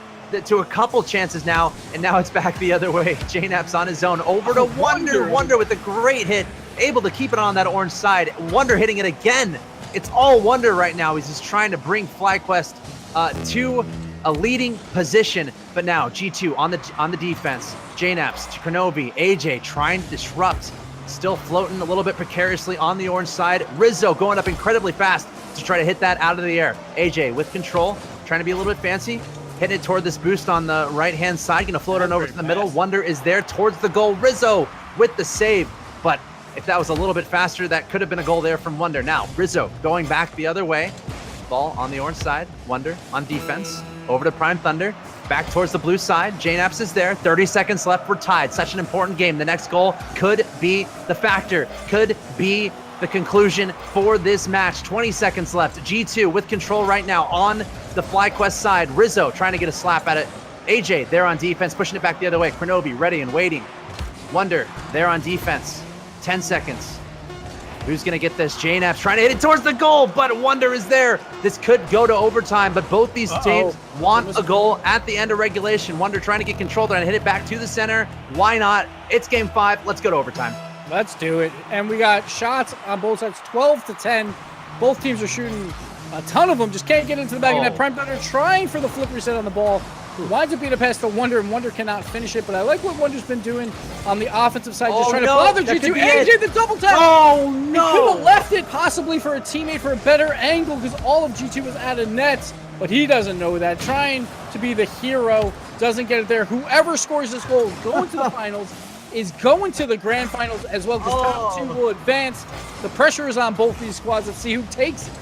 to a couple chances now, and now it's back the other way. JNaps on his own. Over to Wonder. Wonder with a great hit. Able to keep it on that orange side. Wonder hitting it again. It's all Wonder right now. He's just trying to bring Flyquest to a leading position, but now G2 on the defense. JNaps to Kronovi, AJ trying to disrupt, still floating a little bit precariously on the orange side. Rizzo going up incredibly fast to try to hit that out of the air. AJ with control, trying to be a little bit fancy, hitting it toward this boost on the right-hand side, gonna float it over to the middle. Wonder is there towards the goal. Rizzo with the save, but if that was a little bit faster, that could have been a goal there from Wonder. Now Rizzo going back the other way. Ball on the orange side. Wonder on defense. Over to Prime Thunder. Back towards the blue side. JNaps is there. 30 seconds left. We're tied. Such an important game. The next goal could be the factor. Could be the conclusion for this match. 20 seconds left. G2 with control right now on the Flyquest side. Rizzo trying to get a slap at it. AJ there on defense. Pushing it back the other way. Kronovi ready and waiting. Wonder there on defense. 10 seconds. Who's going to get this? JNAP's trying to hit it towards the goal, but Wonder is there. This could go to overtime, but both these teams want a goal at the end of regulation. Wonder trying to get control, trying to hit it back to the center. Why not? It's game 5. Let's go to overtime. Let's do it. And we got shots on both sides, 12-10. Both teams are shooting a ton of them, just can't get into the back of net. Prime Thunder trying for the flip reset on the ball. Winds up being a pass to Wonder, and Wonder cannot finish it. But I like what Wonder's been doing on the offensive side, just trying to bother G2. AJ, the double tap! Oh, no! He could have left it possibly for a teammate for a better angle because all of G2 was out of nets, but he doesn't know that. Trying to be the hero, doesn't get it there. Whoever scores this goal going to the finals is going to the grand finals as well, because top 2 will advance. The pressure is on both these squads. Let's see who takes it.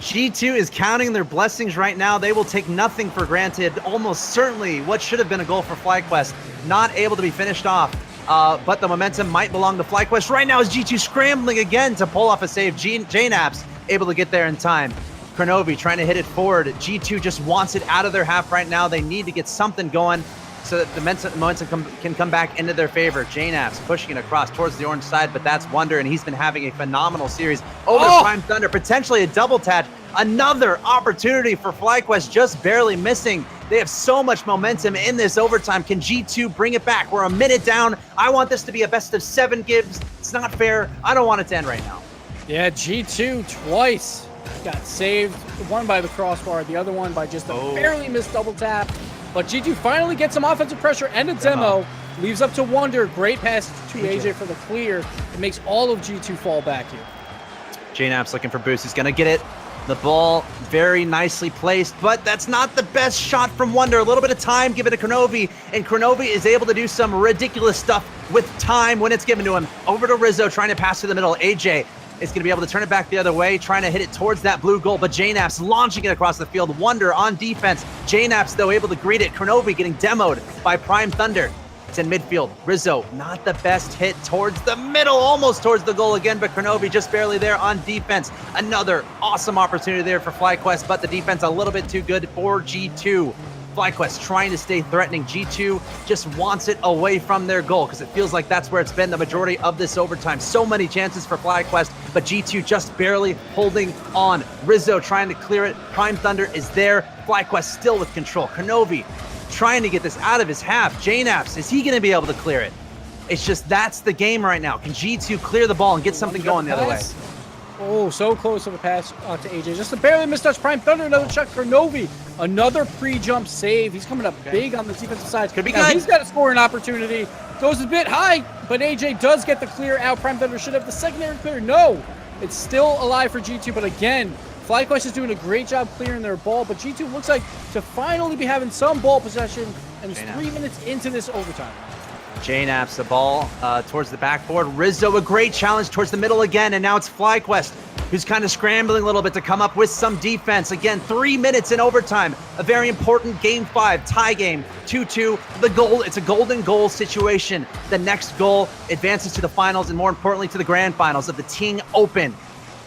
G2 is counting their blessings right now. They will take nothing for granted. Almost certainly what should have been a goal for Flyquest, not able to be finished off. But the momentum might belong to Flyquest. Right now is G2 scrambling again to pull off a save. JNAP's able to get there in time. Kronovi trying to hit it forward. G2 just wants it out of their half right now. They need to get something going so that the momentum can come back into their favor. JNAP's pushing it across towards the orange side, but that's Wonder, and he's been having a phenomenal series over to Prime Thunder. Potentially a double tap. Another opportunity for Flyquest, just barely missing. They have so much momentum in this overtime. Can G2 bring it back? We're a minute down. I want this to be a best of 7 gives. It's not fair. I don't want it to end right now. Yeah, G2 twice got saved. One by the crossbar, the other one by just a barely missed double tap. But G2 finally gets some offensive pressure and a demo. Leaves up to Wonder. Great pass to AJ for the clear. It makes all of G2 fall back here. JNAP's looking for boost. He's going to get it. The ball very nicely placed, but that's not the best shot from Wonder. A little bit of time given to Kronovi, and Kronovi is able to do some ridiculous stuff with time when it's given to him. Over to Rizzo, trying to pass to the middle. AJ is going to be able to turn it back the other way, trying to hit it towards that blue goal, but JNAP's launching it across the field. Wonder on defense. JNAP's, though, able to greet it. Kronovi getting demoed by Prime Thunder. It's in midfield. Rizzo, not the best hit towards the middle, almost towards the goal again, but Kronovi just barely there on defense. Another awesome opportunity there for Flyquest, but the defense a little bit too good for G2. Flyquest trying to stay threatening. G2 just wants it away from their goal because it feels like that's where it's been the majority of this overtime. So many chances for Flyquest, but G2 just barely holding on. Rizzo trying to clear it. Prime Thunder is there. Flyquest still with control. Kronovi trying to get this out of his half. JNAP's, is he going to be able to clear it? It's just, that's the game right now. Can G2 clear the ball and get something going the other way? Oh, so close of a pass to AJ. Just a barely missed touch. Prime Thunder, another Chuck Kronovi. Another pre-jump save. He's coming up big on the defensive side. Could be now, good. He's got a scoring opportunity. Goes a bit high, but AJ does get the clear out. Prime Thunder should have the secondary clear. No, it's still alive for G2, but again, Flyquest is doing a great job clearing their ball, but G2 looks like to finally be having some ball possession, and it's 3 minutes into this overtime. JNAP's the ball towards the backboard. Rizzo, a great challenge towards the middle again, and now it's Flyquest who's kind of scrambling a little bit to come up with some defense. Again, 3 minutes in overtime. A very important game 5 tie game. 2-2. The goal, it's a golden goal situation. The next goal advances to the finals, and more importantly to the grand finals of the Ting Open.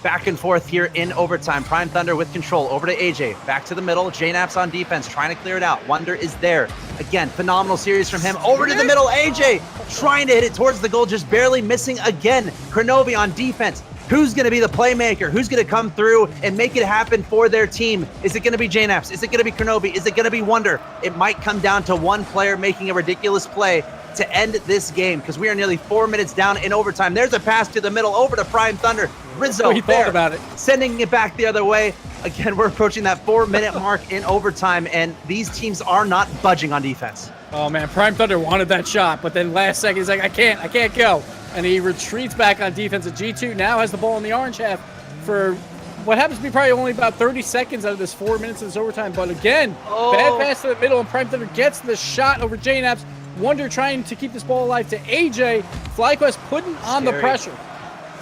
Back and forth here in overtime. Prime Thunder with control. Over to AJ. Back to the middle. JNAP's on defense, trying to clear it out. Wonder is there. Again, phenomenal series from him. Over to the middle. AJ trying to hit it towards the goal, just barely missing again. Kronovi on defense. Who's going to be the playmaker? Who's going to come through and make it happen for their team? Is it going to be JNAP's? Is it going to be Kronovi? Is it going to be Wonder? It might come down to one player making a ridiculous play to end this game, because we are nearly 4 minutes down in overtime. There's a pass to the middle over to Prime Thunder. Rizzo there, about it, sending it back the other way. Again, we're approaching that 4-minute mark in overtime, and these teams are not budging on defense. Oh man, Prime Thunder wanted that shot, but then last second he's like, I can't go. And he retreats back on defense. And G2 now has the ball in the orange half for what happens to be probably only about 30 seconds out of this 4 minutes of this overtime. But again, bad pass to the middle, and Prime Thunder gets the shot over JNAP's. Wonder trying to keep this ball alive to AJ. Flyquest putting on the pressure.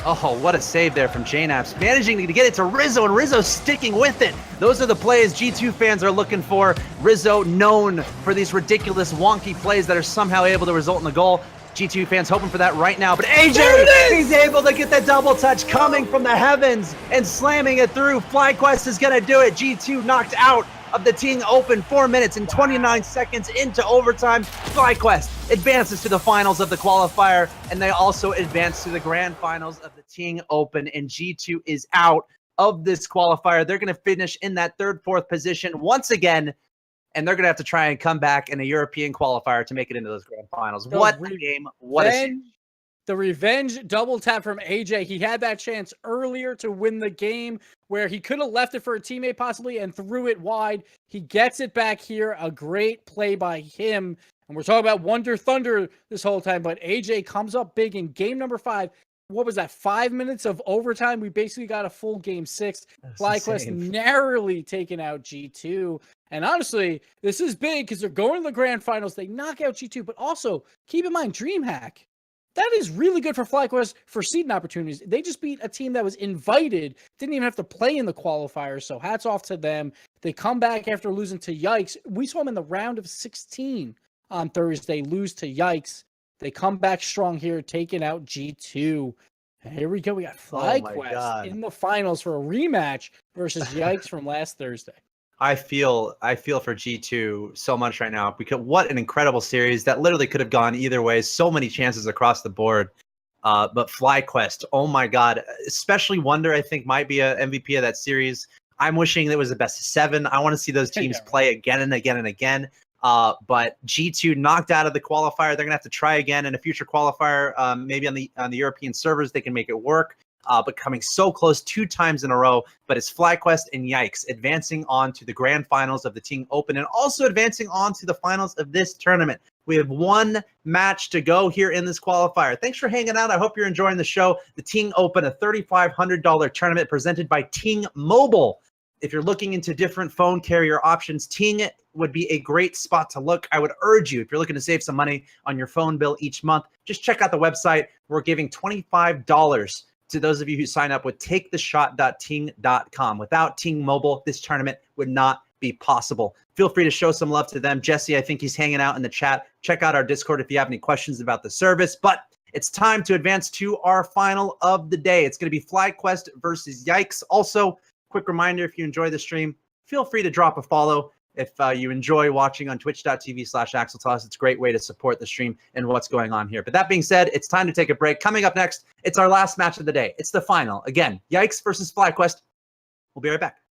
Oh, what a save there from JNAP's. Managing to get it to Rizzo, and Rizzo sticking with it. Those are the plays G2 fans are looking for. Rizzo known for these ridiculous wonky plays that are somehow able to result in the goal. G2 fans hoping for that right now, but AJ, he's able to get the double touch coming from the heavens and slamming it through. Flyquest is going to do it. G2 knocked out of the Ting Open, 4 minutes and 29 seconds into overtime. Flyquest advances to the finals of the qualifier, and they also advance to the grand finals of the Ting Open, and G2 is out of this qualifier. They're going to finish in that third, fourth position once again, and they're going to have to try and come back in a European qualifier to make it into those grand finals. What a game. What a series. The revenge double tap from AJ. He had that chance earlier to win the game where he could have left it for a teammate possibly and threw it wide. He gets it back here. A great play by him. And we're talking about Wonder Thunder this whole time, but AJ comes up big in game number 5. What was that, 5 minutes of overtime? We basically got a full game 6. Flyquest narrowly taking out G2. And honestly, this is big because they're going to the grand finals. They knock out G2, but also keep in mind, DreamHack. That is really good for Flyquest for seeding opportunities. They just beat a team that was invited, didn't even have to play in the qualifier, so hats off to them. They come back after losing to Yikes. We saw them in the round of 16 on Thursday, lose to Yikes. They come back strong here, taking out G2. And here we go. We got Flyquest in the finals for a rematch versus Yikes from last Thursday. I feel for G2 so much right now because what an incredible series that literally could have gone either way. So many chances across the board. But Flyquest, oh my God, especially Wonder, I think might be a MVP of that series. I'm wishing it was a best of 7. I want to see those teams play again and again and again. But G2 knocked out of the qualifier. They're gonna have to try again in a future qualifier. Maybe on the European servers they can make it work. But coming so close 2 times in a row. But it's Flyquest and Yikes advancing on to the grand finals of the Ting Open and also advancing on to the finals of this tournament. We have 1 match to go here in this qualifier. Thanks for hanging out. I hope you're enjoying the show. The Ting Open, a $3,500 tournament presented by Ting Mobile. If you're looking into different phone carrier options, Ting would be a great spot to look. I would urge you, if you're looking to save some money on your phone bill each month, just check out the website. We're giving $25 to those of you who sign up with taketheshot.ting.com. Without Ting Mobile, this tournament would not be possible. Feel free to show some love to them. Jesse, I think he's hanging out in the chat. Check out our Discord if you have any questions about the service. But it's time to advance to our final of the day. It's going to be Flyquest versus Yikes. Also, quick reminder, if you enjoy the stream, feel free to drop a follow. If you enjoy watching on twitch.tv/Axeltoss, it's a great way to support the stream and what's going on here. But that being said, it's time to take a break. Coming up next, it's our last match of the day. It's the final. Again, Yikes versus Flyquest. We'll be right back.